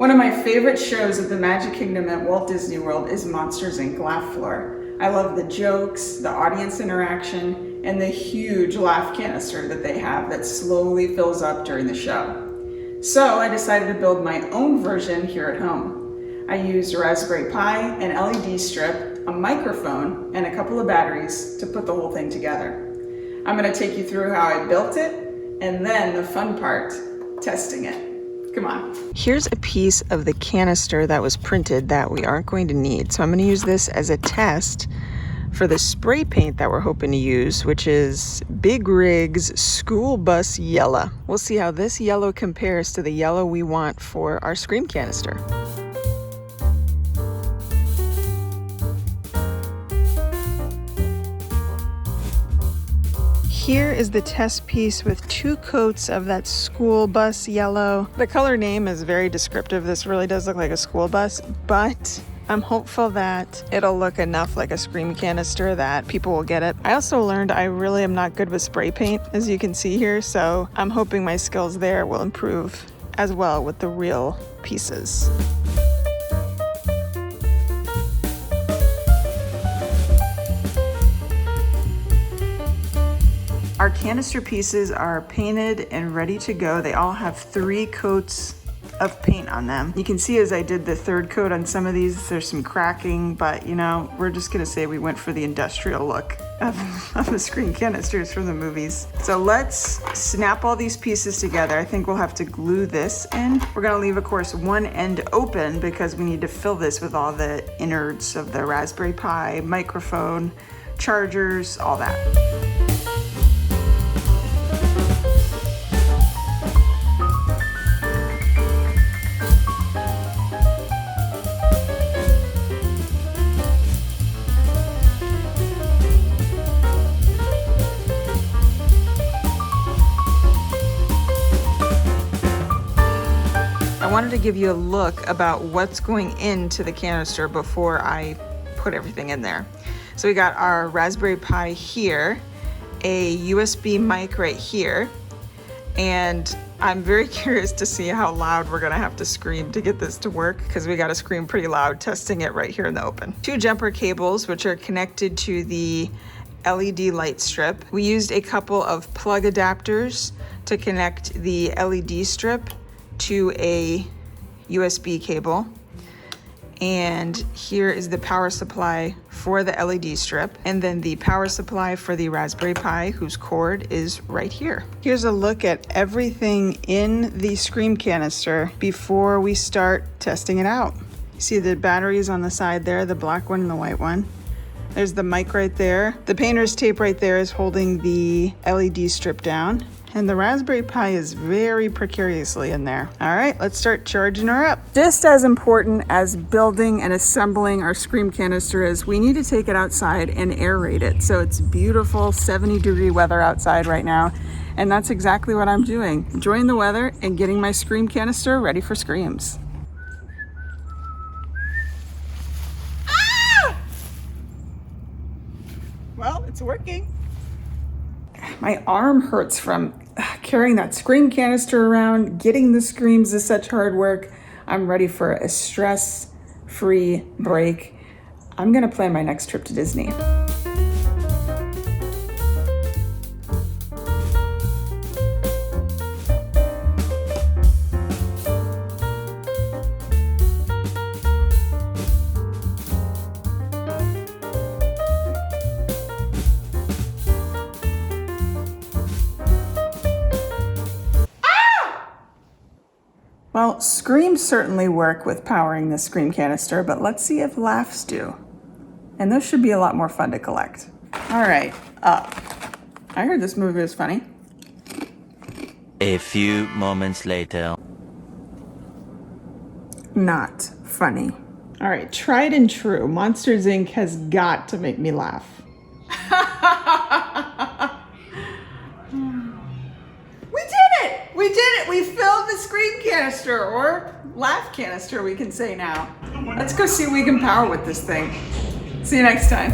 One of my favorite shows at the Magic Kingdom at Walt Disney World is Monsters, Inc. Laugh Floor. I love the jokes, the audience interaction, and the huge laugh canister that they have that slowly fills up during the show. So I decided to build my own version here at home. I used a Raspberry Pi, an LED strip, a microphone, and a couple of batteries to put the whole thing together. I'm going to take you through how I built it, and then the fun part, testing it. Come on. Here's a piece of the canister that was printed that we aren't going to need. So I'm going to use this as a test for the spray paint that we're hoping to use, which is Big Rig's School Bus Yellow. We'll see how this yellow compares to the yellow we want for our Scream canister. Here is the test piece with 2 coats of that school bus yellow. The color name is very descriptive. This really does look like a school bus, but I'm hopeful that it'll look enough like a Scream canister that people will get it. I also learned I really am not good with spray paint, as you can see here, so I'm hoping my skills there will improve as well with the real pieces. Our canister pieces are painted and ready to go. They all have 3 coats of paint on them. You can see as I did the 3rd coat on some of these, there's some cracking, but you know, we're just gonna say we went for the industrial look of the Scream canisters from the movies. So let's snap all these pieces together. I think we'll have to glue this in. We're gonna leave, of course, one end open because we need to fill this with all the innards of the Raspberry Pi, microphone, chargers, all that. I wanted to give you a look about what's going into the canister before I put everything in there. So we got our Raspberry Pi here, a USB mic right here, and I'm very curious to see how loud we're gonna have to scream to get this to work, because we gotta scream pretty loud testing it right here in the open. 2 jumper cables, which are connected to the LED light strip. We used a couple of plug adapters to connect the LED strip to a USB cable. And here is the power supply for the LED strip, and then the power supply for the Raspberry Pi, whose cord is right here. Here's a look at everything in the Scream canister before we start testing it out. You see the batteries on the side there, the black one and the white one. There's the mic right there. The painter's tape right there is holding the LED strip down. And the Raspberry Pi is very precariously in there. All right, let's start charging her up. Just as important as building and assembling our Scream canister is, we need to take it outside and aerate it. So it's beautiful 70-degree weather outside right now. And that's exactly what I'm doing. Enjoying the weather and getting my Scream canister ready for screams. Ah! Well, it's working. My arm hurts from carrying that Scream canister around. Getting the screams is such hard work. I'm ready for a stress-free break. I'm gonna plan my next trip to Disney. Well, screams certainly work with powering the Scream canister, but let's see if laughs do. And those should be a lot more fun to collect. All right, up. I heard this movie was funny. A few moments later. Not funny. All right, tried and true. Monsters, Inc. has got to make me laugh. We did it! We filled the Scream canister, or laugh canister we can say now. Let's go see if we can power with this thing. See you next time.